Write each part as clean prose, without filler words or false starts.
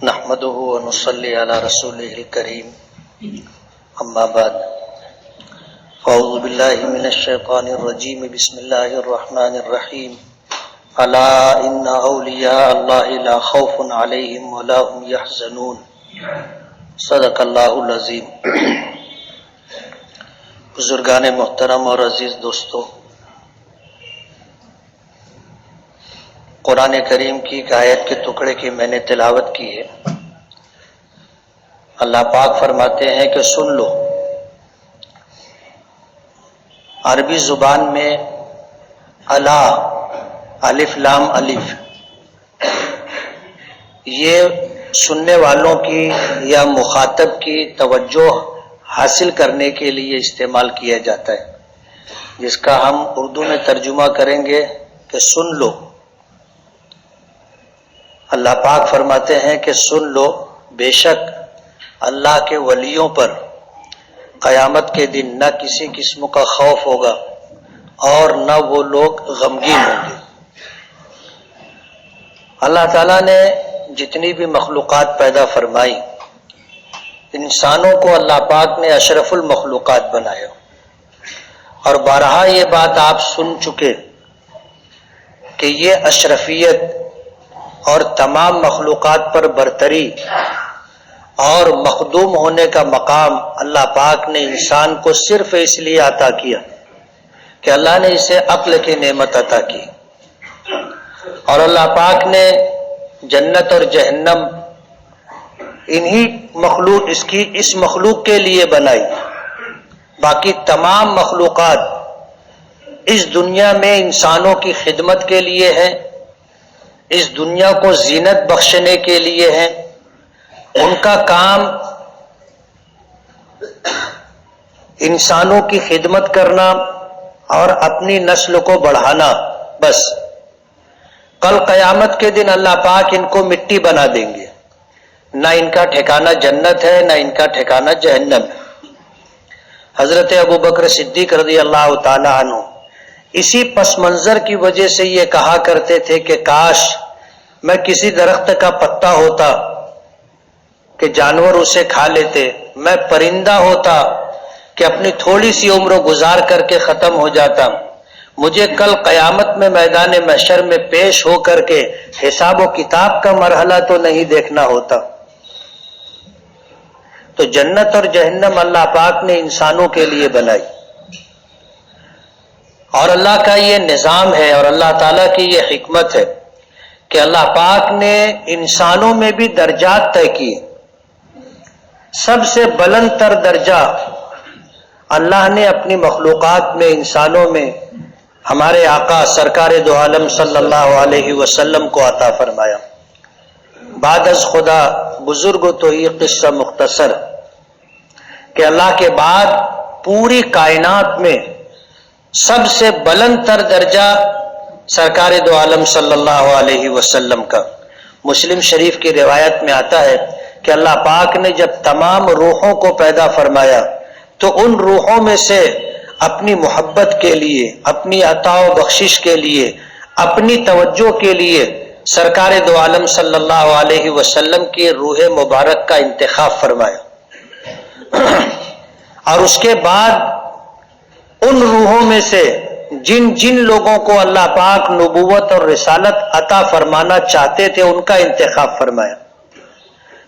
نحمده ونصلي على رسوله الكريم اما بعد اعوذ بالله من الشیطان الرجیم بسم اللہ الرحمن الرحیم الا ان اولیاء اللہ لا خوف علیہم ولا هم يحزنون صدق اللہ العظیم۔ بزرگان محترم اور عزیز دوستو، قرآن کریم کی ایک آیت کے ٹکڑے کی میں نے تلاوت کی ہے۔ اللہ پاک فرماتے ہیں کہ سن لو۔ عربی زبان میں الا، الف لام الف، یہ سننے والوں کی یا مخاطب کی توجہ حاصل کرنے کے لیے استعمال کیا جاتا ہے، جس کا ہم اردو میں ترجمہ کریں گے کہ سن لو۔ اللہ پاک فرماتے ہیں کہ سن لو، بے شک اللہ کے ولیوں پر قیامت کے دن نہ کسی قسم کا خوف ہوگا اور نہ وہ لوگ غمگین ہوں گے۔ اللہ تعالیٰ نے جتنی بھی مخلوقات پیدا فرمائی، انسانوں کو اللہ پاک نے اشرف المخلوقات بنایا، اور بارہا یہ بات آپ سن چکے کہ یہ اشرفیت اور تمام مخلوقات پر برتری اور مخدوم ہونے کا مقام اللہ پاک نے انسان کو صرف اس لیے عطا کیا کہ اللہ نے اسے عقل کی نعمت عطا کی، اور اللہ پاک نے جنت اور جہنم انہی مخلوق اس مخلوق کے لیے بنائی۔ باقی تمام مخلوقات اس دنیا میں انسانوں کی خدمت کے لیے ہیں، اس دنیا کو زینت بخشنے کے لیے ہیں۔ ان کا کام انسانوں کی خدمت کرنا اور اپنی نسل کو بڑھانا، بس۔ کل قیامت کے دن اللہ پاک ان کو مٹی بنا دیں گے، نہ ان کا ٹھکانہ جنت ہے نہ ان کا ٹھکانہ جہنم ہے۔ حضرت ابوبکر صدیق رضی اللہ تعالی عنہ اسی پس منظر کی وجہ سے یہ کہا کرتے تھے کہ کاش میں کسی درخت کا پتا ہوتا کہ جانور اسے کھا لیتے، میں پرندہ ہوتا کہ اپنی تھوڑی سی عمر گزار کر کے ختم ہو جاتا، مجھے کل قیامت میں میدان محشر میں پیش ہو کر کے حساب و کتاب کا مرحلہ تو نہیں دیکھنا ہوتا۔ تو جنت اور جہنم اللہ پاک نے انسانوں کے لیے بنائی، اور اللہ کا یہ نظام ہے اور اللہ تعالیٰ کی یہ حکمت ہے کہ اللہ پاک نے انسانوں میں بھی درجات طے کیے۔ سب سے بلند تر درجہ اللہ نے اپنی مخلوقات میں، انسانوں میں، ہمارے آقا سرکار دو عالم صلی اللہ علیہ وسلم کو عطا فرمایا۔ بعد از خدا بزرگ تو یہ قصہ مختصر کہ اللہ کے بعد پوری کائنات میں سب سے بلند تر درجہ سرکار دو عالم صلی اللہ علیہ وسلم کا۔ مسلم شریف کی روایت میں آتا ہے کہ اللہ پاک نے جب تمام روحوں کو پیدا فرمایا تو ان روحوں میں سے اپنی محبت کے لیے، اپنی عطا و بخشش کے لیے، اپنی توجہ کے لیے سرکار دو عالم صلی اللہ علیہ وسلم کی روح مبارک کا انتخاب فرمایا، اور اس کے بعد ان روحوں میں سے جن لوگوں کو اللہ پاک نبوت اور رسالت عطا فرمانا چاہتے تھے ان کا انتخاب فرمایا۔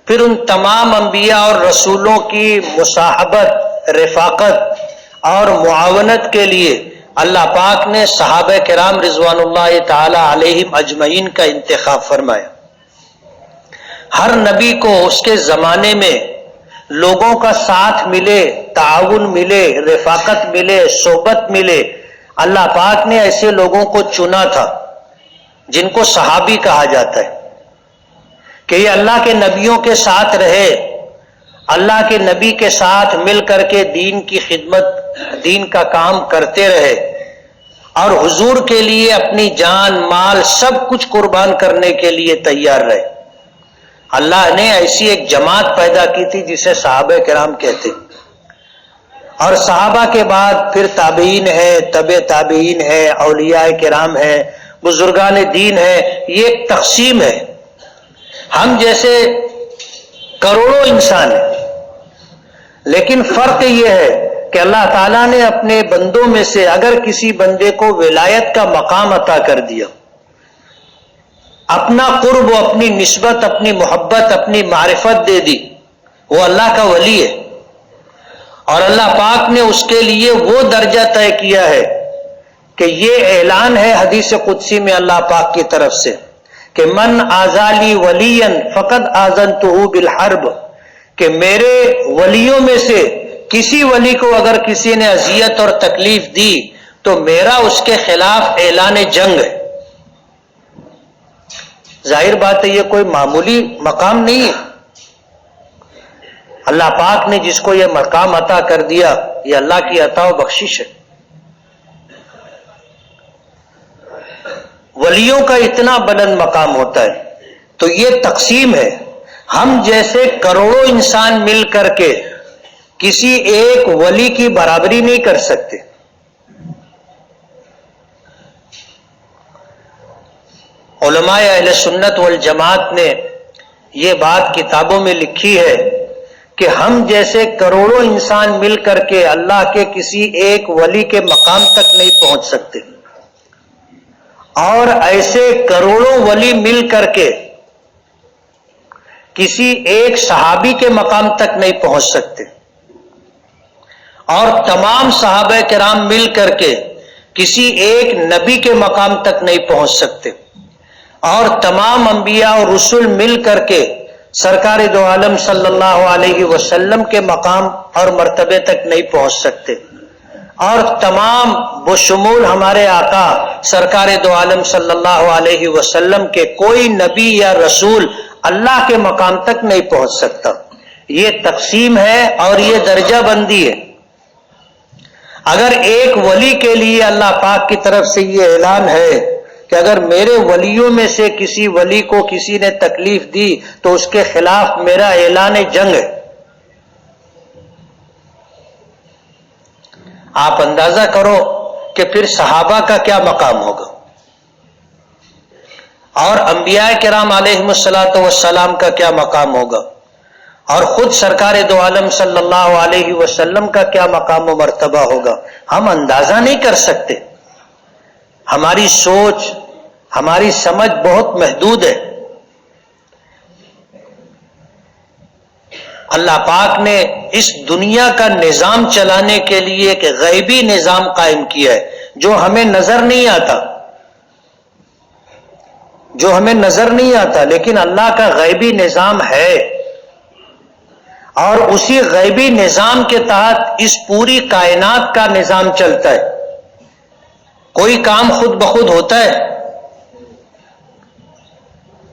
پھر ان تمام انبیاء اور رسولوں کی مصاحبت، رفاقت اور معاونت کے لیے اللہ پاک نے صحابہ کرام رضوان اللہ تعالی علیہم اجمعین کا انتخاب فرمایا۔ ہر نبی کو اس کے زمانے میں لوگوں کا ساتھ ملے، تعاون ملے، رفاقت ملے، صحبت ملے، اللہ پاک نے ایسے لوگوں کو چنا تھا جن کو صحابی کہا جاتا ہے کہ یہ اللہ کے نبیوں کے ساتھ رہے، اللہ کے نبی کے ساتھ مل کر کے دین کی خدمت، دین کا کام کرتے رہے، اور حضور کے لیے اپنی جان مال سب کچھ قربان کرنے کے لیے تیار رہے۔ اللہ نے ایسی ایک جماعت پیدا کی تھی جسے صحابہ کرام کہتے ہیں، اور صحابہ کے بعد پھر تابعین ہے، تبع تابعین ہے، اولیاء کرام ہے، بزرگان دین ہے۔ یہ ایک تقسیم ہے۔ ہم جیسے کروڑوں انسان ہیں، لیکن فرق یہ ہے کہ اللہ تعالیٰ نے اپنے بندوں میں سے اگر کسی بندے کو ولایت کا مقام عطا کر دیا، اپنا قرب و اپنی نسبت، اپنی محبت، اپنی معرفت دے دی، وہ اللہ کا ولی ہے، اور اللہ پاک نے اس کے لیے وہ درجہ طے کیا ہے کہ یہ اعلان ہے حدیث قدسی میں اللہ پاک کی طرف سے کہ من آزالی ولیا فقد آذنتہ بالحرب، کہ میرے ولیوں میں سے کسی ولی کو اگر کسی نے اذیت اور تکلیف دی تو میرا اس کے خلاف اعلان جنگ ہے۔ ظاہر بات ہے یہ کوئی معمولی مقام نہیں ہے، اللہ پاک نے جس کو یہ مقام عطا کر دیا یہ اللہ کی عطا و بخشش ہے۔ ولیوں کا اتنا بلند مقام ہوتا ہے تو یہ تقسیم ہے، ہم جیسے کروڑوں انسان مل کر کے کسی ایک ولی کی برابری نہیں کر سکتے۔ علماء اہل سنت والجماعت نے یہ بات کتابوں میں لکھی ہے کہ ہم جیسے کروڑوں انسان مل کر کے اللہ کے کسی ایک ولی کے مقام تک نہیں پہنچ سکتے، اور ایسے کروڑوں ولی مل کر کے کسی ایک صحابی کے مقام تک نہیں پہنچ سکتے، اور تمام صحابہ کرام مل کر کے کسی ایک نبی کے مقام تک نہیں پہنچ سکتے، اور تمام انبیاء اور رسول مل کر کے سرکار دو عالم صلی اللہ علیہ وسلم کے مقام اور مرتبے تک نہیں پہنچ سکتے، اور تمام بشمول ہمارے آقا سرکار دو عالم صلی اللہ علیہ وسلم کے کوئی نبی یا رسول اللہ کے مقام تک نہیں پہنچ سکتا۔ یہ تقسیم ہے اور یہ درجہ بندی ہے۔ اگر ایک ولی کے لیے اللہ پاک کی طرف سے یہ اعلان ہے کہ اگر میرے ولیوں میں سے کسی ولی کو کسی نے تکلیف دی تو اس کے خلاف میرا اعلان جنگ ہے، آپ اندازہ کرو کہ پھر صحابہ کا کیا مقام ہوگا، اور انبیاء کرام علیہم الصلاۃ والسلام کا کیا مقام ہوگا، اور خود سرکار دو عالم صلی اللہ علیہ وسلم کا کیا مقام و مرتبہ ہوگا۔ ہم اندازہ نہیں کر سکتے، ہماری سوچ، ہماری سمجھ بہت محدود ہے۔ اللہ پاک نے اس دنیا کا نظام چلانے کے لیے ایک غیبی نظام قائم کیا ہے جو ہمیں نظر نہیں آتا، جو ہمیں نظر نہیں آتا، لیکن اللہ کا غیبی نظام ہے، اور اسی غیبی نظام کے تحت اس پوری کائنات کا نظام چلتا ہے۔ کوئی کام خود بخود ہوتا ہے؟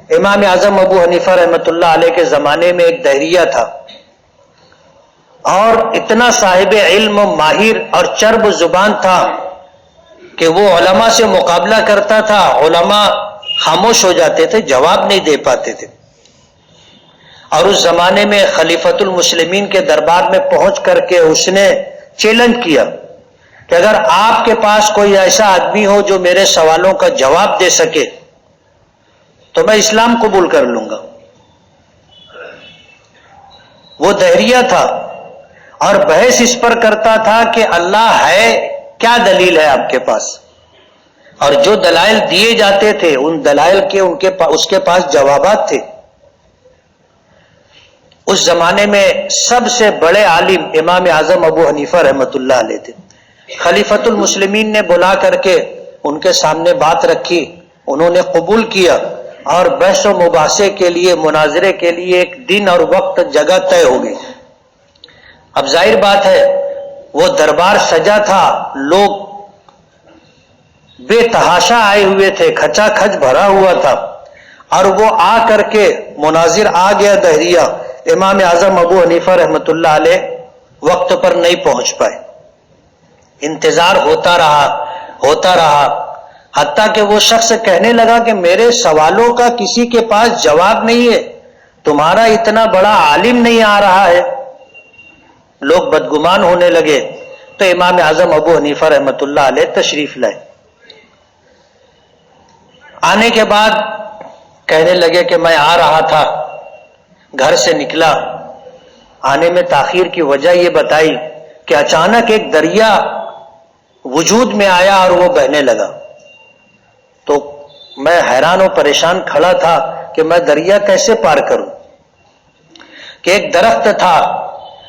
امام اعظم ابو حنیفہ رحمۃ اللہ علیہ کے زمانے میں ایک دہریہ تھا، اور اتنا صاحب علم و ماہر اور چرب زبان تھا کہ وہ علماء سے مقابلہ کرتا تھا، علماء خاموش ہو جاتے تھے، جواب نہیں دے پاتے تھے، اور اس زمانے میں خلیفۃ المسلمین کے دربار میں پہنچ کر کے اس نے چیلنج کیا کہ اگر آپ کے پاس کوئی ایسا آدمی ہو جو میرے سوالوں کا جواب دے سکے تو میں اسلام قبول کر لوں گا۔ وہ دہریہ تھا اور بحث اس پر کرتا تھا کہ اللہ ہے، کیا دلیل ہے آپ کے پاس، اور جو دلائل دیے جاتے تھے ان دلائل کے اس کے پاس جوابات تھے۔ اس زمانے میں سب سے بڑے عالم امام اعظم ابو حنیفہ رحمۃ اللہ علیہ تھے۔ خلیفۃ المسلمین نے بلا کر کے ان کے سامنے بات رکھی، انہوں نے قبول کیا، اور بحث و مباحثے کے لیے، مناظرے کے لیے ایک دن اور وقت جگہ طے ہو گئی۔ اب ظاہر بات ہے وہ دربار سجا تھا، لوگ بے تحاشا آئے ہوئے تھے، کھچا کھچ بھرا ہوا تھا، اور وہ آ کر کے مناظر آ گیا دہریہ، امام اعظم ابو حنیفہ رحمۃ اللہ علیہ وقت پر نہیں پہنچ پائے۔ انتظار ہوتا رہا حتیٰ کہ وہ شخص کہنے لگا کہ میرے سوالوں کا کسی کے پاس جواب نہیں ہے، تمہارا اتنا بڑا عالم نہیں آ رہا ہے۔ لوگ بدگمان ہونے لگے تو امام اعظم ابو حنیفہ رحمۃ اللہ علیہ تشریف لائے۔ آنے کے بعد کہنے لگے کہ میں آ رہا تھا گھر سے نکلا، آنے میں تاخیر کی وجہ یہ بتائی کہ اچانک ایک دریا وجود میں آیا اور وہ بہنے لگا. تو میں حیران و پریشان کھڑا تھا کہ میں دریا کیسے پار کروں. کہ ایک درخت تھا،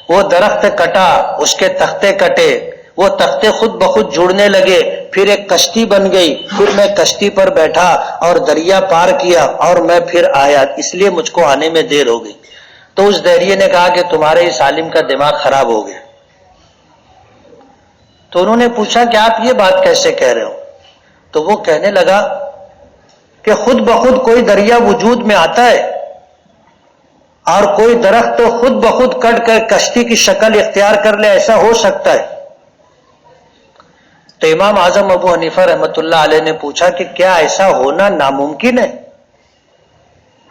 وہ درخت کٹا، اس کے تختے کٹے، وہ تختے خود بخود جڑنے لگے، پھر ایک کشتی بن گئی، پھر میں کشتی پر بیٹھا اور دریا پار کیا اور میں پھر آیا، اس لیے مجھ کو آنے میں دیر ہو گئی. تو اس دریا نے کہا کہ تمہارے اس عالم کا دماغ خراب ہو گیا. تو انہوں نے پوچھا کہ آپ یہ بات کیسے کہہ رہے ہو؟ تو وہ کہنے لگا کہ خود بخود کوئی دریا وجود میں آتا ہے اور کوئی درخت خود بخود کٹ کر کشتی کی شکل اختیار کر لے، ایسا ہو سکتا ہے؟ تو امام اعظم ابو حنیفہ رحمۃ اللہ علیہ نے پوچھا کہ کیا ایسا ہونا ناممکن ہے؟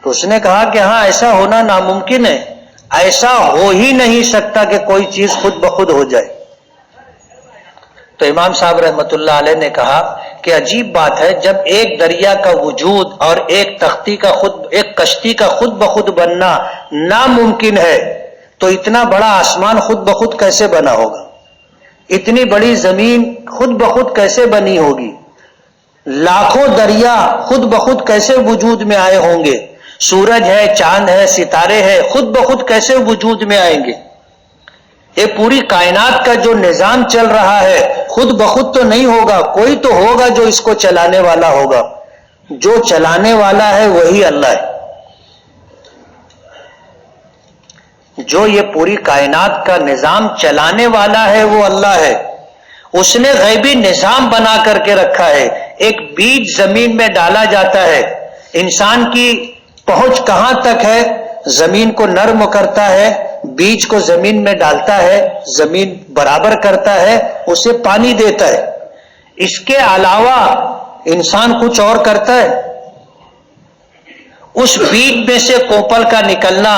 تو اس نے کہا کہ ہاں، ایسا ہونا ناممکن ہے، ایسا ہو ہی نہیں سکتا کہ کوئی چیز خود بخود ہو جائے. تو امام صاحب رحمۃ اللہ علیہ نے کہا کہ عجیب بات ہے، جب ایک دریا کا وجود اور ایک کشتی کا خود بخود بننا ناممکن ہے تو اتنا بڑا آسمان خود بخود کیسے بنا ہوگا؟ اتنی بڑی زمین خود بخود کیسے بنی ہوگی؟ لاکھوں دریا خود بخود کیسے وجود میں آئے ہوں گے؟ سورج ہے، چاند ہے، ستارے ہیں، خود بخود کیسے وجود میں آئیں گے؟ یہ پوری کائنات کا جو نظام چل رہا ہے خود بخود تو نہیں ہوگا، کوئی تو ہوگا جو اس کو چلانے والا ہوگا. جو چلانے والا ہے وہی اللہ ہے. جو یہ پوری کائنات کا نظام چلانے والا ہے وہ اللہ ہے. اس نے غیبی نظام بنا کر کے رکھا ہے. ایک بیج زمین میں ڈالا جاتا ہے، انسان کی پہنچ کہاں تک ہے؟ زمین کو نرم کرتا ہے، بیج کو زمین میں ڈالتا ہے، زمین برابر کرتا ہے، اسے پانی دیتا ہے. اس کے علاوہ انسان کچھ اور کرتا ہے؟ اس بیج میں سے کوپل کا نکلنا،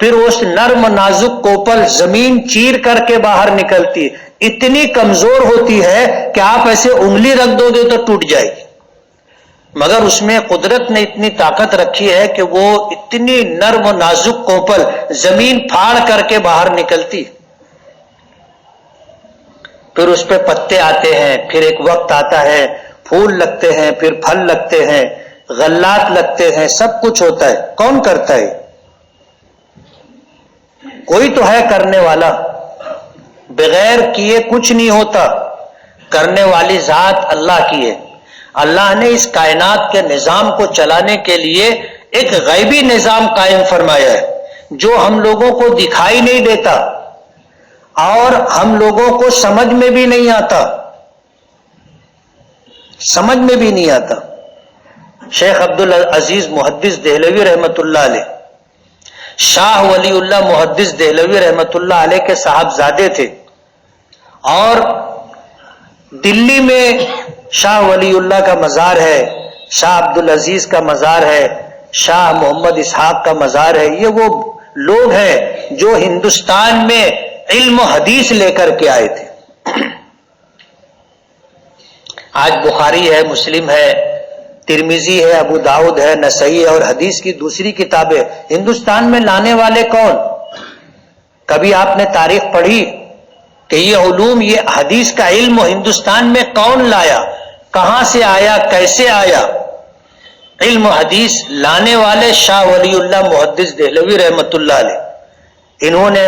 پھر اس نرم نازک کوپل زمین چیر کر کے باہر نکلتی ہے، اتنی کمزور ہوتی ہے کہ آپ ایسے انگلی رکھ دو گے تو ٹوٹ جائے گی. مگر اس میں قدرت نے اتنی طاقت رکھی ہے کہ وہ اتنی نرم و نازک کوپل زمین پھاڑ کر کے باہر نکلتی. پھر اس پہ پتے آتے ہیں، پھر ایک وقت آتا ہے پھول لگتے ہیں، پھر پھل لگتے ہیں، غلات لگتے ہیں، سب کچھ ہوتا ہے. کون کرتا ہے؟ کوئی تو ہے کرنے والا. بغیر کیے کچھ نہیں ہوتا، کرنے والی ذات اللہ کی ہے. اللہ نے اس کائنات کے نظام کو چلانے کے لیے ایک غیبی نظام قائم فرمایا ہے جو ہم لوگوں کو دکھائی نہیں دیتا اور ہم لوگوں کو سمجھ میں بھی نہیں آتا. سمجھ میں بھی نہیں آتا. شیخ عبدالعزیز محدث دہلوی رحمۃ اللہ علیہ، شاہ ولی اللہ محدث دہلوی رحمۃ اللہ علیہ کے صاحبزادے تھے، اور دلی میں شاہ ولی اللہ کا مزار ہے، شاہ عبدالعزیز کا مزار ہے، شاہ محمد اسحاق کا مزار ہے. یہ وہ لوگ ہیں جو ہندوستان میں علم و حدیث لے کر کے آئے تھے. آج بخاری ہے، مسلم ہے، ترمذی ہے، ابو داؤد ہے، نسائی ہے، اور حدیث کی دوسری کتابیں ہندوستان میں لانے والے کون؟ کبھی آپ نے تاریخ پڑھی کہ یہ علوم، یہ حدیث کا علم ہندوستان میں کون لایا؟ کہاں سے آیا؟ کیسے آیا؟ علم و حدیث لانے والے شاہ ولی اللہ محدث دہلوی رحمۃ اللہ علیہ. انہوں نے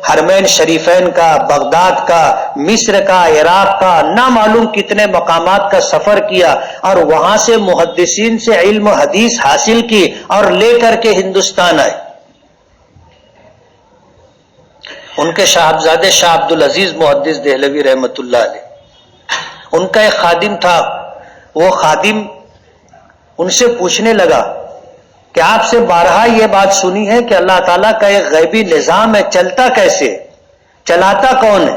حرمین شریفین کا، بغداد کا، مصر کا، عراق کا، نہ معلوم کتنے مقامات کا سفر کیا اور وہاں سے محدثین سے علم و حدیث حاصل کی اور لے کر کے ہندوستان آئے. ان کے صاحبزادے شاہ عبدالعزیز محدث دہلوی رحمۃ اللہ علیہ، ان کا ایک خادم تھا. وہ خادم ان سے پوچھنے لگا کہ آپ سے بارہا یہ بات سنی ہے کہ اللہ تعالیٰ کا ایک غیبی نظام ہے، چلتا کیسے؟ چلاتا کون ہے؟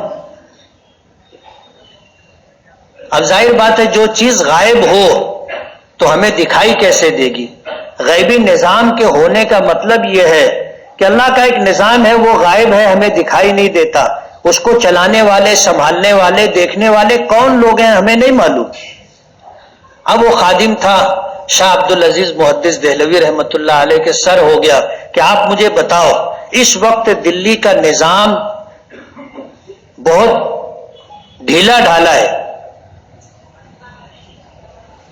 اب ظاہر بات ہے جو چیز غائب ہو تو ہمیں دکھائی کیسے دے گی؟ غیبی نظام کے ہونے کا مطلب یہ ہے کہ اللہ کا ایک نظام ہے، وہ غائب ہے، ہمیں دکھائی نہیں دیتا. اس کو چلانے والے، سنبھالنے والے، دیکھنے والے کون لوگ ہیں ہمیں نہیں معلوم. اب وہ خادم تھا، شاہ عبدالعزیز محدث دہلوی رحمۃ اللہ علیہ کے سر ہو گیا کہ آپ مجھے بتاؤ اس وقت دلی کا نظام بہت ڈھیلا ڈھالا ہے،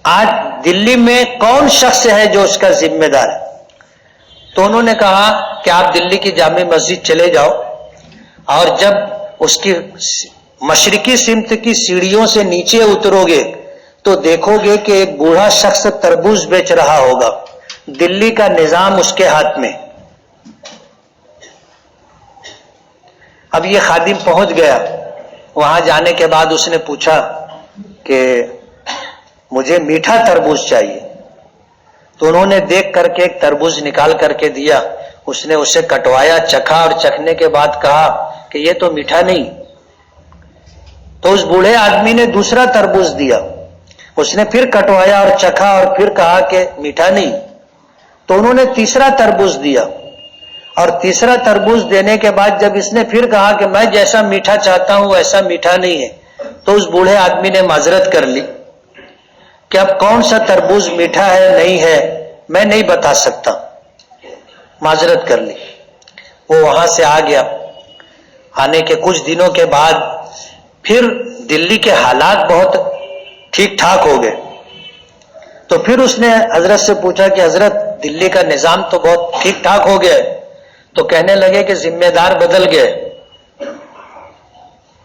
آج دلی میں کون شخص ہے جو اس کا ذمہ دار ہے؟ تو انہوں نے کہا کہ آپ دلی کی جامع مسجد چلے جاؤ اور جب اس کی مشرقی سمت کی سیڑھیوں سے نیچے اترو گے تو دیکھو گے کہ ایک بوڑھا شخص تربوز بیچ رہا ہوگا، دلی کا نظام اس کے ہاتھ میں۔ اب یہ خادم پہنچ گیا، وہاں جانے کے بعد اس نے پوچھا کہ مجھے میٹھا تربوز چاہیے، تو انہوں نے دیکھ کر کے ایک تربوز نکال کر کے دیا، اس نے اسے کٹوایا، چکھا، اور چکھنے کے بعد کہا کہ یہ تو میٹھا نہیں۔ تو اس بوڑھے آدمی نے دوسرا تربوز دیا، اس نے پھر کٹوایا اور چکھا اور پھر کہا کہ میٹھا نہیں۔ تو انہوں نے تیسرا تربوز دیا، اور تیسرا تربوز دینے کے بعد جب اس نے پھر کہا کہ میں جیسا میٹھا چاہتا ہوں ویسا میٹھا نہیں ہے، تو اس بوڑھے آدمی نے معذرت کر لی کہ اب کون سا تربوز میٹھا ہے نہیں ہے میں نہیں بتا سکتا، معذرت کر لی۔ وہ وہاں سے آ گیا۔ آنے کے کچھ دنوں کے بعد پھر دلی کے حالات بہت ٹھیک ٹھاک ہو گئے، تو پھر اس نے حضرت سے پوچھا کہ حضرت دلی کا نظام تو بہت ٹھیک ٹھاک ہو گیا ہے، تو کہنے لگے کہ ذمہ دار بدل گئے۔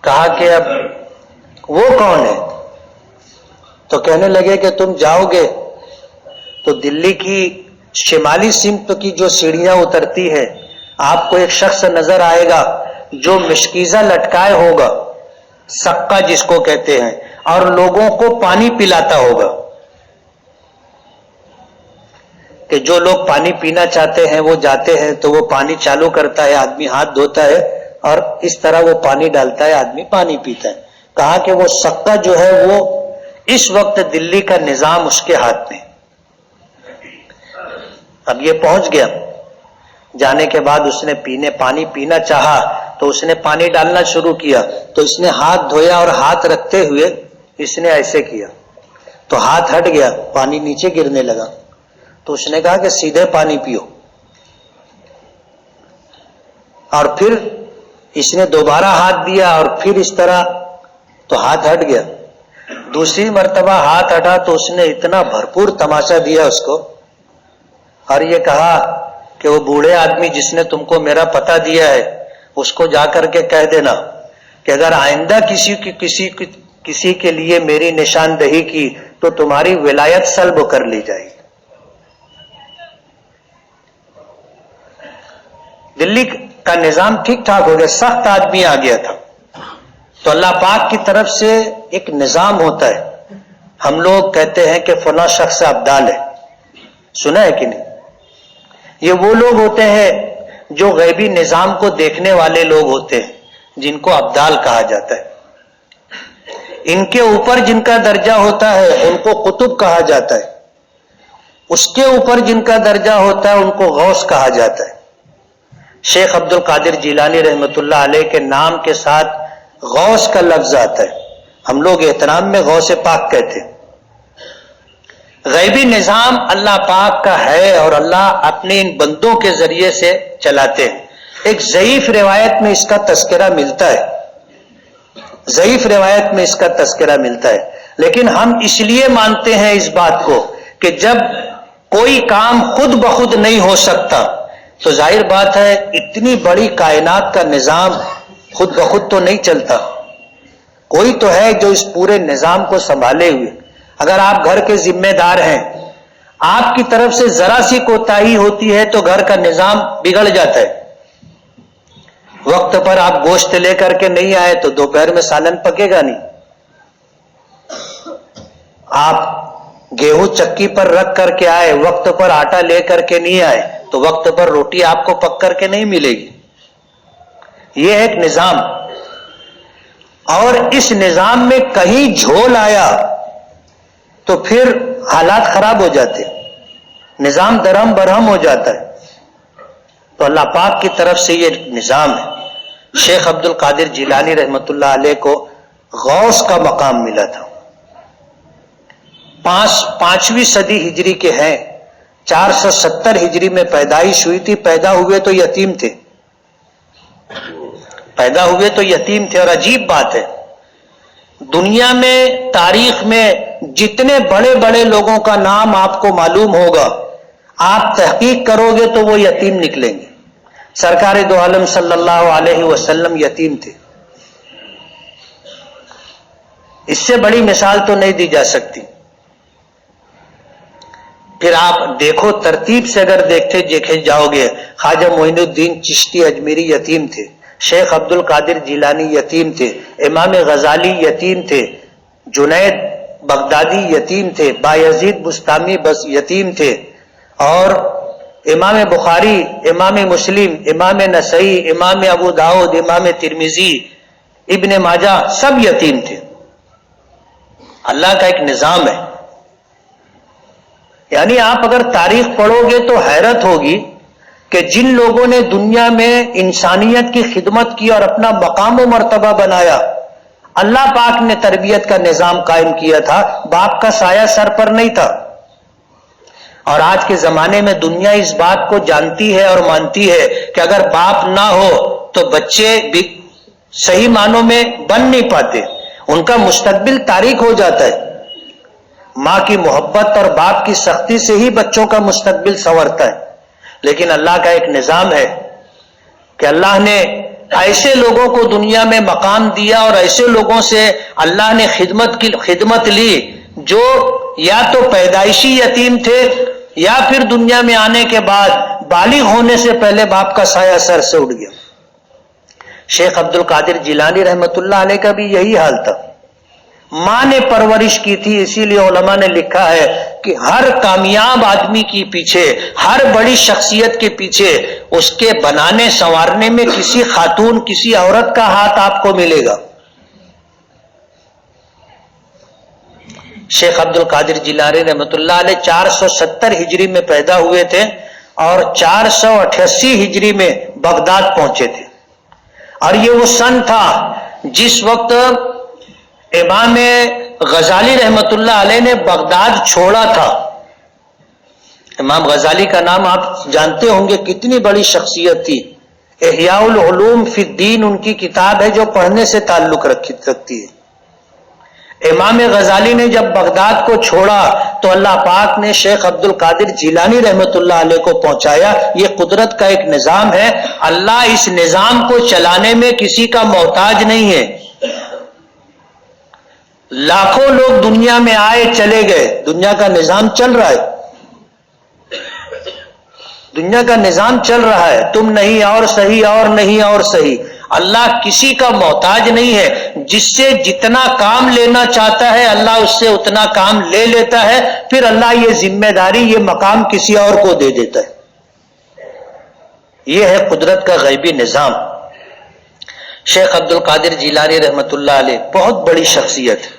کہا کہ اب وہ کون ہے؟ تو کہنے لگے کہ تم جاؤ گے تو دلی کی شمالی سمت کی جو سیڑھیاں اترتی ہے آپ کو ایک شخص نظر آئے گا جو مشکیزہ لٹکائے ہوگا، سقہ جس کو کہتے ہیں، اور لوگوں کو پانی پلاتا ہوگا، کہ جو لوگ پانی پینا چاہتے ہیں وہ جاتے ہیں تو وہ پانی چالو کرتا ہے، آدمی ہاتھ دھوتا ہے اور اس طرح وہ پانی ڈالتا ہے، آدمی پانی پیتا ہے۔ کہا کہ وہ سقہ جو ہے وہ اس وقت دلی کا نظام اس کے ہاتھ میں۔ اب یہ پہنچ گیا، جانے کے بعد اس نے پانی پینا چاہا تو اس نے پانی ڈالنا شروع کیا، تو اس نے ہاتھ دھویا اور ہاتھ رکھتے ہوئے اس نے ایسے کیا تو ہاتھ ہٹ گیا، پانی نیچے گرنے لگا۔ تو اس نے کہا کہ سیدھے پانی پیو، اور پھر اس نے دوبارہ ہاتھ دیا اور پھر اس طرح، تو ہاتھ ہٹ گیا۔ دوسری مرتبہ ہاتھ ہٹا تو اس نے اتنا بھرپور تماشا دیا اس کو، اور یہ کہا کہ وہ بوڑھے آدمی جس نے تم کو میرا پتہ دیا ہے اس کو جا کر کے کہہ دینا کہ اگر آئندہ کسی کے لیے میری نشاندہی کی تو تمہاری ولایت سلب کر لی جائے گی۔ دلی کا نظام ٹھیک ٹھاک ہو گیا، سخت آدمی آ گیا تھا، تو اللہ پاک کی طرف سے ایک نظام ہوتا ہے۔ ہم لوگ کہتے ہیں کہ فلاں شخص ابدال ہے، سنا ہے کہ نہیں؟ یہ وہ لوگ ہوتے ہیں جو غیبی نظام کو دیکھنے والے لوگ ہوتے ہیں، جن کو ابدال کہا جاتا ہے۔ ان کے اوپر جن کا درجہ ہوتا ہے ان کو قطب کہا جاتا ہے، اس کے اوپر جن کا درجہ ہوتا ہے ان کو غوث کہا جاتا ہے۔ شیخ عبد القادر جیلانی رحمۃ اللہ علیہ کے نام کے ساتھ غوث کا لفظ آتا ہے، ہم لوگ احترام میں غوث پاک کہتے ہیں۔ غیبی نظام اللہ پاک کا ہے اور اللہ اپنے ان بندوں کے ذریعے سے چلاتے ہیں۔ ایک ضعیف روایت میں اس کا تذکرہ ملتا ہے، ضعیف روایت میں اس کا تذکرہ ملتا ہے، لیکن ہم اس لیے مانتے ہیں اس بات کو کہ جب کوئی کام خود بخود نہیں ہو سکتا تو ظاہر بات ہے اتنی بڑی کائنات کا نظام خود بخود تو نہیں چلتا، کوئی تو ہے جو اس پورے نظام کو سنبھالے ہوئے۔ اگر آپ گھر کے ذمہ دار ہیں، آپ کی طرف سے ذرا سی کوتاہی ہوتی ہے تو گھر کا نظام بگڑ جاتا ہے۔ وقت پر آپ گوشت لے کر کے نہیں آئے تو دوپہر میں سالن پکے گا نہیں، آپ گیہوں چکی پر رکھ کر کے آئے، وقت پر آٹا لے کر کے نہیں آئے تو وقت پر روٹی آپ کو پک کر کے نہیں ملے گی۔ یہ ایک نظام، اور اس نظام میں کہیں جھول آیا تو پھر حالات خراب ہو جاتے، نظام درہم برہم ہو جاتا ہے۔ تو اللہ پاک کی طرف سے یہ نظام ہے۔ شیخ عبد القادر جیلانی رحمۃ اللہ علیہ کو غوث کا مقام ملا تھا، 5ویں صدی ہجری کے ہیں، 470 ہجری میں پیدائش ہوئی تھی. پیدا ہوئے تو یتیم تھے، پیدا ہوئے تو یتیم تھے. اور عجیب بات ہے، دنیا میں تاریخ میں جتنے بڑے بڑے لوگوں کا نام آپ کو معلوم ہوگا، آپ تحقیق کرو گے تو وہ یتیم نکلیں گے. سرکار دو عالم صلی اللہ علیہ وسلم یتیم تھے. اس سے بڑی مثال تو نہیں دی جا سکتی. پھر آپ دیکھو ترتیب سے اگر دیکھے جاؤ گے، خواجہ معین الدین چشتی اجمیری یتیم تھے، شیخ عبد القادر جیلانی یتیم تھے، امام غزالی یتیم تھے، جنید بغدادی یتیم تھے، بایزید بستامی بس یتیم تھے، اور امام بخاری، امام مسلم، امام نسائی، امام ابو داؤد، امام ترمذی، ابن ماجہ سب یتیم تھے. اللہ کا ایک نظام ہے. یعنی آپ اگر تاریخ پڑھو گے تو حیرت ہوگی کہ جن لوگوں نے دنیا میں انسانیت کی خدمت کی اور اپنا مقام و مرتبہ بنایا، اللہ پاک نے تربیت کا نظام قائم کیا تھا، باپ کا سایہ سر پر نہیں تھا. اور آج کے زمانے میں دنیا اس بات کو جانتی ہے اور مانتی ہے کہ اگر باپ نہ ہو تو بچے بھی صحیح معنوں میں بن نہیں پاتے، ان کا مستقبل تاریک ہو جاتا ہے. ماں کی محبت اور باپ کی سختی سے ہی بچوں کا مستقبل سنورتا ہے. لیکن اللہ کا ایک نظام ہے کہ اللہ نے ایسے لوگوں کو دنیا میں مقام دیا اور ایسے لوگوں سے اللہ نے خدمت لی جو یا تو پیدائشی یتیم تھے یا پھر دنیا میں آنے کے بعد بالغ ہونے سے پہلے باپ کا سایہ سر سے اٹھ گیا. شیخ عبد القادر جیلانی رحمت اللہ علیہ کا بھی یہی حال تھا. ماں نے پرورش کی تھی، اسی لیے علماء نے لکھا ہے کہ ہر کامیاب آدمی کے پیچھے، ہر بڑی شخصیت کے پیچھے اس کے بنانے سنوارنے میں کسی خاتون، کسی عورت کا ہاتھ آپ کو ملے گا. شیخ عبد القادر جیلانی رحمت اللہ علیہ 470 ہجری میں پیدا ہوئے تھے اور 488 ہجری میں بغداد پہنچے تھے. اور یہ وہ سن تھا جس وقت امام غزالی رحمت اللہ علیہ نے بغداد چھوڑا تھا. امام غزالی کا نام آپ جانتے ہوں گے، کتنی بڑی شخصیت تھی. احیاء العلوم فی الدین ان کی کتاب ہے جو پڑھنے سے تعلق رکھتی ہے. امام غزالی نے جب بغداد کو چھوڑا تو اللہ پاک نے شیخ عبد القادر جیلانی رحمت اللہ علیہ کو پہنچایا. یہ قدرت کا ایک نظام ہے. اللہ اس نظام کو چلانے میں کسی کا محتاج نہیں ہے. لاکھوں لوگ دنیا میں آئے چلے گئے، دنیا کا نظام چل رہا ہے، دنیا کا نظام چل رہا ہے. تم نہیں اور صحیح، اور نہیں اور صحیح. اللہ کسی کا محتاج نہیں ہے. جس سے جتنا کام لینا چاہتا ہے اللہ اس سے اتنا کام لے لیتا ہے، پھر اللہ یہ ذمہ داری، یہ مقام کسی اور کو دے دیتا ہے. یہ ہے قدرت کا غیبی نظام. شیخ عبد القادر جیلانی رحمت اللہ علیہ بہت بڑی شخصیت ہے.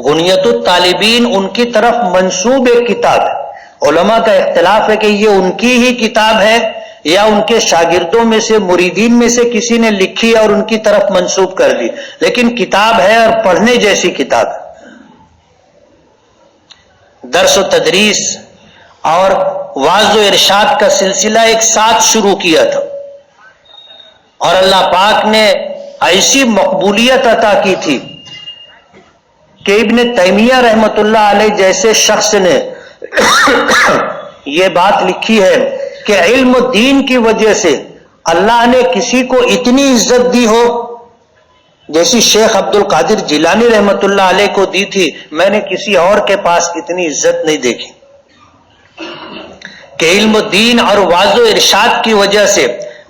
غنیت الطالبین ان کی طرف منسوب ایک کتاب ہے. علماء کا اختلاف ہے کہ یہ ان کی ہی کتاب ہے یا ان کے شاگردوں میں سے، مریدین میں سے کسی نے لکھی اور ان کی طرف منسوب کر دی، لیکن کتاب ہے اور پڑھنے جیسی کتاب ہے. درس و تدریس اور واعظ و ارشاد کا سلسلہ ایک ساتھ شروع کیا تھا اور اللہ پاک نے ایسی مقبولیت عطا کی تھی کہ ابن تیمیہ رحمت اللہ علیہ جیسے شخص نے یہ بات لکھی ہے کہ علم و دین کی وجہ سے اللہ نے کسی کو اتنی عزت دی ہو جیسی شیخ عبد القادر جیلانی رحمت اللہ علیہ کو دی تھی، میں نے کسی اور کے پاس اتنی عزت نہیں دیکھی. کہ علم و دین اور واعظ و ارشاد کی وجہ سے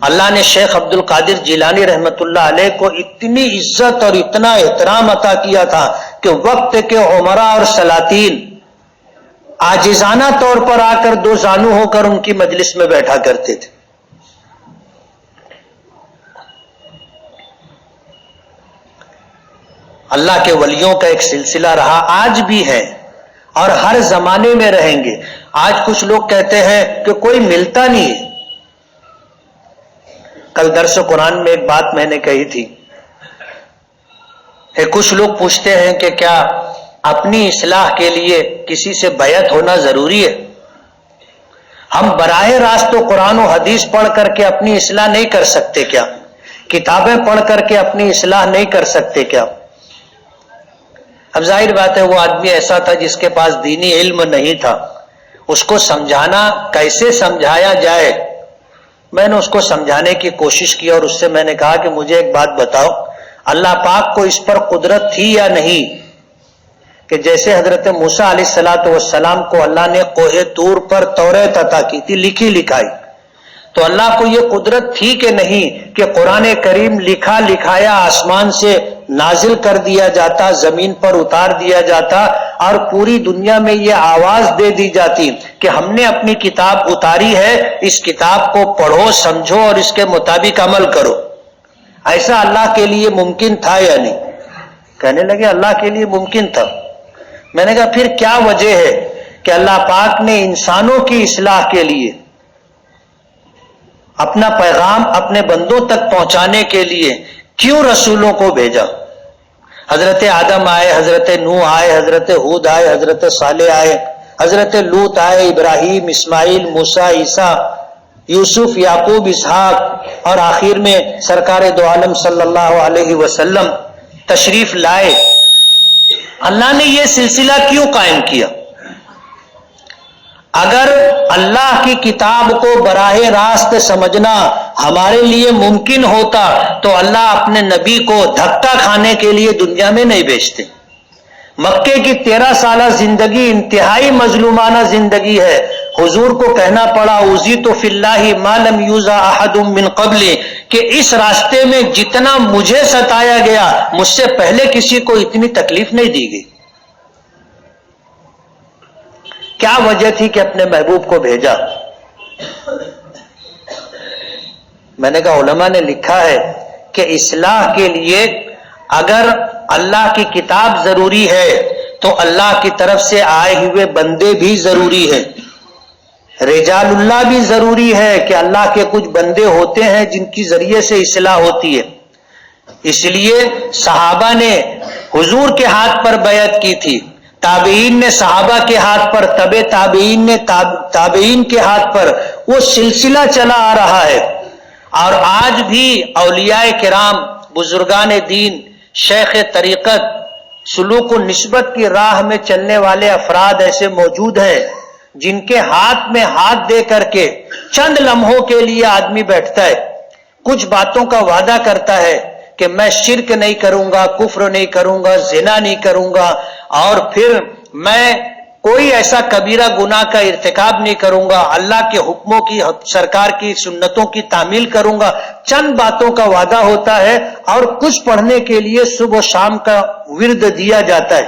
اللہ نے شیخ عبد القادر جیلانی رحمت اللہ علیہ کو اتنی عزت اور اتنا احترام عطا کیا تھا کہ وقت کے عمراء اور سلاطین عاجزانہ طور پر آ کر دو زانو ہو کر ان کی مجلس میں بیٹھا کرتے تھے. اللہ کے ولیوں کا ایک سلسلہ رہا، آج بھی ہے اور ہر زمانے میں رہیں گے. آج کچھ لوگ کہتے ہیں کہ کوئی ملتا نہیں ہے. کل درس قرآن میں ایک بات میں نے کہی تھی، ہے کچھ لوگ پوچھتے ہیں کہ کیا اپنی اصلاح کے لیے کسی سے بیعت ہونا ضروری ہے؟ ہم براہ راست تو قرآن و حدیث پڑھ کر کے اپنی اصلاح نہیں کر سکتے کیا؟ کتابیں پڑھ کر کے اپنی اصلاح نہیں کر سکتے کیا؟ اب ظاہر بات ہے وہ آدمی ایسا تھا جس کے پاس دینی علم نہیں تھا، اس کو سمجھانا کیسے سمجھایا جائے، میں نے اس کو سمجھانے کی کوشش کی اور اس سے میں نے کہا کہ مجھے ایک بات بتاؤ، اللہ پاک کو اس پر قدرت تھی یا نہیں کہ جیسے حضرت موسیٰ علیہ السلام کو اللہ نے کوہ طور پر توریت عطا کی تھی، لکھی لکھائی، تو اللہ کو یہ قدرت تھی کہ نہیں کہ قرآن کریم لکھا لکھایا آسمان سے نازل کر دیا جاتا، زمین پر اتار دیا جاتا اور پوری دنیا میں یہ آواز دے دی جاتی کہ ہم نے اپنی کتاب اتاری ہے، اس کتاب کو پڑھو، سمجھو اور اس کے مطابق عمل کرو؟ ایسا اللہ کے لیے ممکن تھا یا نہیں؟ کہنے لگے اللہ کے لیے ممکن تھا۔ میں نے کہا پھر کیا وجہ ہے کہ اللہ پاک نے انسانوں کی اصلاح کے لیے اپنا پیغام اپنے بندوں تک پہنچانے کے لیے کیوں رسولوں کو بھیجا؟ حضرت آدم آئے، حضرت نوح آئے، حضرت ہود آئے، حضرت صالح آئے، حضرت لوط آئے، ابراہیم، اسماعیل، موسیٰ، عیسیٰ، یوسف، یعقوب، اسحاق اور آخر میں سرکار دو عالم صلی اللہ علیہ وسلم تشریف لائے۔ اللہ نے یہ سلسلہ کیوں قائم کیا؟ اگر اللہ کی کتاب کو براہ راست سمجھنا ہمارے لیے ممکن ہوتا تو اللہ اپنے نبی کو دھکا کھانے کے لیے دنیا میں نہیں بھیجتے۔ مکے کی 13 سالہ زندگی انتہائی مظلومانہ زندگی ہے، حضور کو کہنا پڑا اوذیت فی اللہ ما لم یوزع احد من قبل، کہ اس راستے میں جتنا مجھے ستایا گیا مجھ سے پہلے کسی کو اتنی تکلیف نہیں دی گئی۔ کیا وجہ تھی کہ اپنے محبوب کو بھیجا؟ میں نے کہا علماء نے لکھا ہے کہ اصلاح کے لیے اگر اللہ کی کتاب ضروری ہے تو اللہ کی طرف سے آئے ہوئے بندے بھی ضروری ہیں، رجال اللہ بھی ضروری ہے کہ اللہ کے کچھ بندے ہوتے ہیں جن کی ذریعے سے اصلاح ہوتی ہے۔ اس لیے صحابہ نے حضور کے ہاتھ پر بیعت کی تھی، تابعین نے صحابہ کے ہاتھ پر، تبع تابعین نے تابعین کے ہاتھ پر، وہ سلسلہ چلا آ رہا ہے۔ اور آج بھی اولیاء کرام، بزرگان دین، شیخ طریقت، سلوک و نسبت کی راہ میں چلنے والے افراد ایسے موجود ہیں جن کے ہاتھ میں ہاتھ دے کر کے چند لمحوں کے لیے آدمی بیٹھتا ہے، کچھ باتوں کا وعدہ کرتا ہے کہ میں شرک نہیں کروں گا، کفر نہیں کروں گا، زنا نہیں کروں گا، اور پھر میں کوئی ایسا کبیرہ گناہ کا ارتکاب نہیں کروں گا، اللہ کے حکموں کی، سرکار کی سنتوں کی تعمیل کروں گا۔ چند باتوں کا وعدہ ہوتا ہے اور کچھ پڑھنے کے لیے صبح و شام کا ورد دیا جاتا ہے،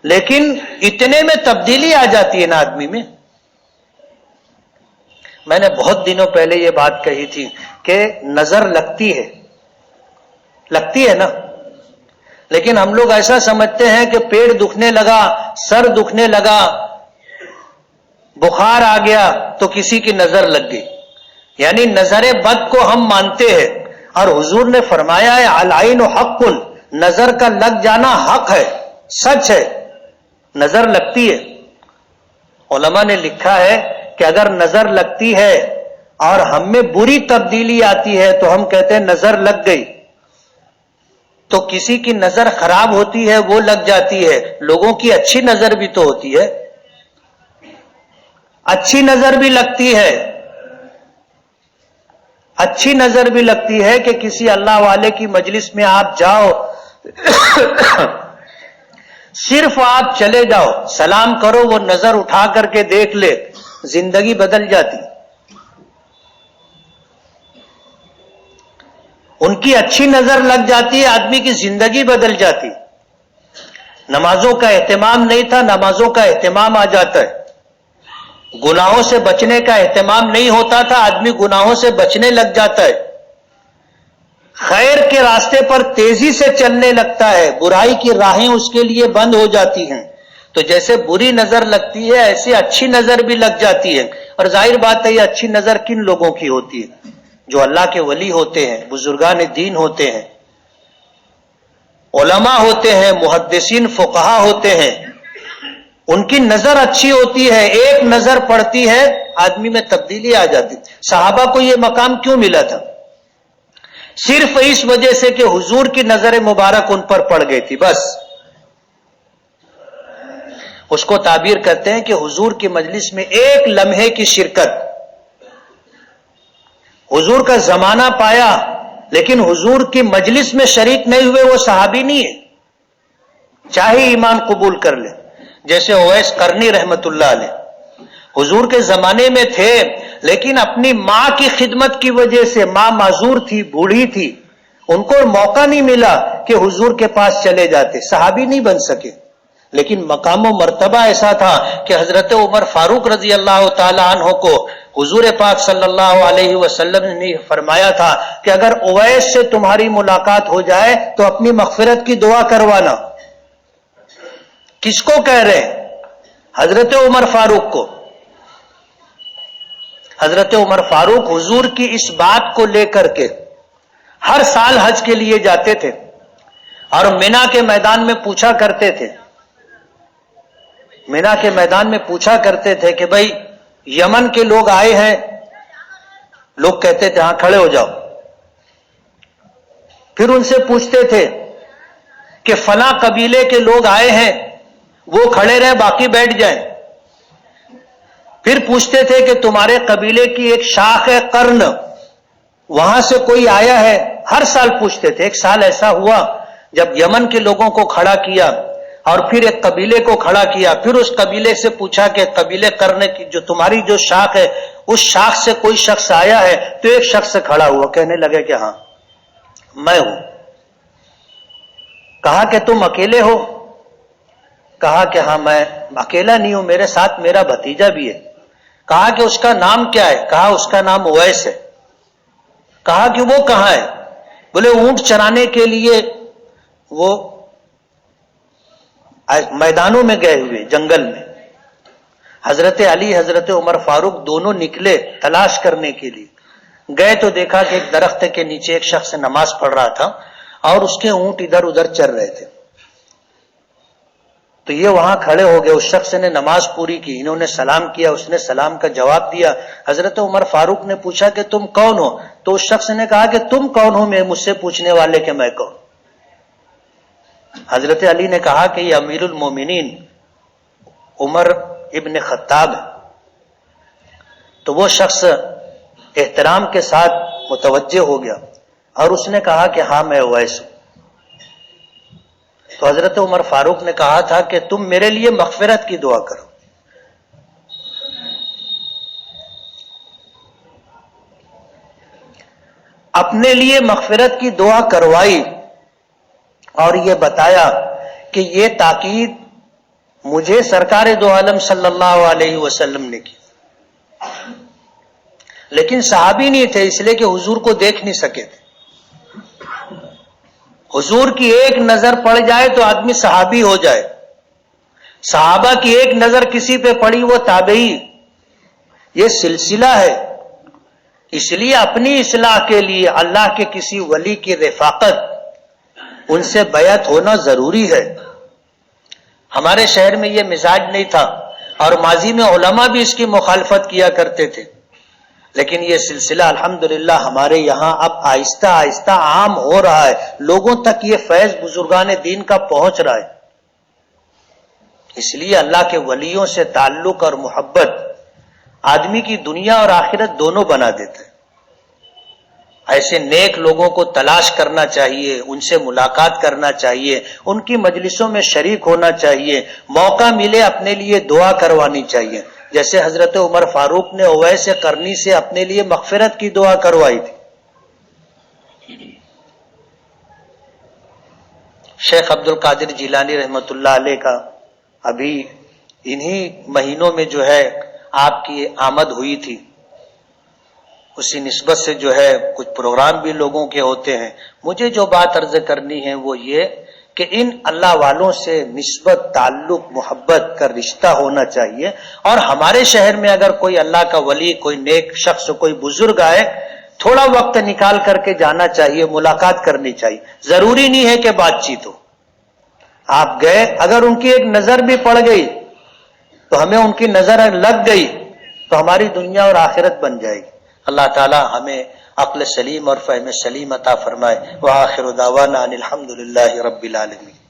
لیکن اتنے میں تبدیلی آ جاتی ہے نا آدمی میں۔ میں نے بہت دنوں پہلے یہ بات کہی تھی کہ نظر لگتی ہے نا، لیکن ہم لوگ ایسا سمجھتے ہیں کہ پیڑ دکھنے لگا، سر دکھنے لگا، بخار آ گیا تو کسی کی نظر لگ گئی، یعنی نظر بد کو ہم مانتے ہیں۔ اور حضور نے فرمایا ہے العین حق، نظر کا لگ جانا حق ہے، سچ ہے، نظر لگتی ہے۔ علماء نے لکھا ہے کہ اگر نظر لگتی ہے اور ہم میں بری تبدیلی آتی ہے تو ہم کہتے ہیں نظر لگ گئی، تو کسی کی نظر خراب ہوتی ہے وہ لگ جاتی ہے، لوگوں کی اچھی نظر بھی تو ہوتی ہے، اچھی نظر بھی لگتی ہے، اچھی نظر بھی لگتی ہے کہ کسی اللہ والے کی مجلس میں آپ جاؤ، صرف آپ چلے جاؤ، سلام کرو، وہ نظر اٹھا کر کے دیکھ لے، زندگی بدل جاتی۔ ان کی اچھی نظر لگ جاتی ہے، آدمی کی زندگی بدل جاتی۔ نمازوں کا اہتمام نہیں تھا، نمازوں کا اہتمام آ جاتا ہے۔ گناہوں سے بچنے کا اہتمام نہیں ہوتا تھا، آدمی گناہوں سے بچنے لگ جاتا ہے۔ خیر کے راستے پر تیزی سے چلنے لگتا ہے، برائی کی راہیں اس کے لیے بند ہو جاتی ہیں۔ تو جیسے بری نظر لگتی ہے ایسے اچھی نظر بھی لگ جاتی ہے۔ اور ظاہر بات ہے یہ اچھی نظر کن لوگوں کی ہوتی ہے؟ جو اللہ کے ولی ہوتے ہیں، بزرگان دین ہوتے ہیں۔ علماء ہوتے ہیں، محدثین فقہا ہوتے ہیں، ان کی نظر اچھی ہوتی ہے، ایک نظر پڑتی ہے آدمی میں تبدیلی آ جاتی۔ صحابہ کو یہ مقام کیوں ملا تھا؟ صرف اس وجہ سے کہ حضور کی نظر مبارک ان پر پڑ گئی تھی، بس۔ اس کو تعبیر کرتے ہیں کہ حضور کی مجلس میں ایک لمحے کی شرکت، حضور کا زمانہ پایا لیکن حضور کی مجلس میں شریک نہیں ہوئے، وہ صحابی نہیں ہے، چاہے ایمان قبول کر لے۔ جیسے اویس قرنی رحمت اللہ علیہ حضور کے زمانے میں تھے لیکن اپنی ماں کی خدمت کی وجہ سے، ماں معذور تھی، بوڑھی تھی، ان کو موقع نہیں ملا کہ حضور کے پاس چلے جاتے، صحابی نہیں بن سکے۔ لیکن مقام و مرتبہ ایسا تھا کہ حضرت عمر فاروق رضی اللہ تعالی عنہ کو حضور پاک صلی اللہ علیہ وسلم نے فرمایا تھا کہ اگر اویس سے تمہاری ملاقات ہو جائے تو اپنی مغفرت کی دعا کروانا۔ کس کو کہہ رہے ہیں؟ حضرت عمر فاروق کو۔ حضرت عمر فاروق حضور کی اس بات کو لے کر کے ہر سال حج کے لیے جاتے تھے اور مینا کے میدان میں پوچھا کرتے تھے، مینا کے میدان میں پوچھا کرتے تھے کہ بھائی یمن کے لوگ آئے ہیں، لوگ کہتے تھے ہاں کھڑے ہو جاؤ۔ پھر ان سے پوچھتے تھے کہ فلاں قبیلے کے لوگ آئے ہیں، وہ کھڑے رہیں باقی بیٹھ جائیں۔ پھر پوچھتے تھے کہ تمہارے قبیلے کی ایک شاخ ہے قرن، وہاں سے کوئی آیا ہے، ہر سال پوچھتے تھے۔ ایک سال ایسا ہوا جب یمن کے لوگوں کو کھڑا کیا اور پھر ایک قبیلے کو کھڑا کیا، پھر اس قبیلے سے پوچھا کہ قبیلے قرن کی جو تمہاری جو شاخ ہے اس شاخ سے کوئی شخص آیا ہے؟ تو ایک شخص کھڑا ہوا، کہنے لگے کہ ہاں میں ہوں۔ کہا کہ تم اکیلے ہو؟ کہا کہ ہاں میں اکیلا نہیں ہوں، میرے ساتھ میرا بھتیجا بھی ہے۔ کہا کہ اس کا نام کیا ہے؟ کہا اس کا نام اویس ہے۔ کہا کہ وہ کہاں ہے؟ بولے اونٹ چرانے کے لیے وہ میدانوں میں گئے ہوئے، جنگل میں۔ حضرت علی حضرت عمر فاروق دونوں نکلے تلاش کرنے کے لیے، گئے تو دیکھا کہ ایک درخت کے نیچے ایک شخص نماز پڑھ رہا تھا اور اس کے اونٹ ادھر ادھر چر رہے تھے۔ تو یہ وہاں کھڑے ہو گئے، اس شخص نے نماز پوری کی، انہوں نے سلام کیا، اس نے سلام کا جواب دیا۔ حضرت عمر فاروق نے پوچھا کہ تم کون ہو؟ تو اس شخص نے کہا کہ تم کون ہو میں مجھ سے پوچھنے والے کہ میں کون؟ حضرت علی نے کہا کہ یہ امیر المومنین عمر ابن خطاب ہے۔ تو وہ شخص احترام کے ساتھ متوجہ ہو گیا اور اس نے کہا کہ ہاں میں اویس ہوں۔ تو حضرت عمر فاروق نے کہا تھا کہ تم میرے لیے مغفرت کی دعا کرو۔ اپنے لیے مغفرت کی دعا کروائی اور یہ بتایا کہ یہ تاکید مجھے سرکار دو عالم صلی اللہ علیہ وسلم نے کی، لیکن صحابی نہیں تھے اس لیے کہ حضور کو دیکھ نہیں سکے تھے۔ حضور کی ایک نظر پڑ جائے تو آدمی صحابی ہو جائے، صحابہ کی ایک نظر کسی پہ پڑی وہ تابعی، یہ سلسلہ ہے۔ اس لیے اپنی اصلاح کے لیے اللہ کے کسی ولی کی رفاقت، ان سے بیعت ہونا ضروری ہے۔ ہمارے شہر میں یہ مزاج نہیں تھا اور ماضی میں علماء بھی اس کی مخالفت کیا کرتے تھے، لیکن یہ سلسلہ الحمدللہ ہمارے یہاں اب آہستہ آہستہ عام ہو رہا ہے، لوگوں تک یہ فیض بزرگان دین کا پہنچ رہا ہے۔ اس لیے اللہ کے ولیوں سے تعلق اور محبت آدمی کی دنیا اور آخرت دونوں بنا دیتا ہے۔ ایسے نیک لوگوں کو تلاش کرنا چاہیے، ان سے ملاقات کرنا چاہیے، ان کی مجلسوں میں شریک ہونا چاہیے، موقع ملے اپنے لیے دعا کروانی چاہیے، جیسے حضرت عمر فاروق نے اویس قرنی سے اپنے لیے مغفرت کی دعا کروائی تھی۔ شیخ عبد القادر جیلانی رحمت اللہ علیہ کا ابھی انہی مہینوں میں جو ہے آپ کی آمد ہوئی تھی، اسی نسبت سے جو ہے کچھ پروگرام بھی لوگوں کے ہوتے ہیں۔ مجھے جو بات عرض کرنی ہے وہ یہ کہ ان اللہ والوں سے نسبت، تعلق، محبت کا رشتہ ہونا چاہیے، اور ہمارے شہر میں اگر کوئی اللہ کا ولی، کوئی نیک شخص، کوئی بزرگ آئے، تھوڑا وقت نکال کر کے جانا چاہیے، ملاقات کرنی چاہیے۔ ضروری نہیں ہے کہ بات چیت ہو، آپ گئے، اگر ان کی ایک نظر بھی پڑ گئی تو ہمیں ان کی نظر لگ گئی تو ہماری دنیا اور آخرت بن جائے گی۔ اللہ تعالی ہمیں عقل سلیم اور فہم سلیم عطا فرمائے۔ وآخر دعوانا ان الحمد للہ رب العالمین۔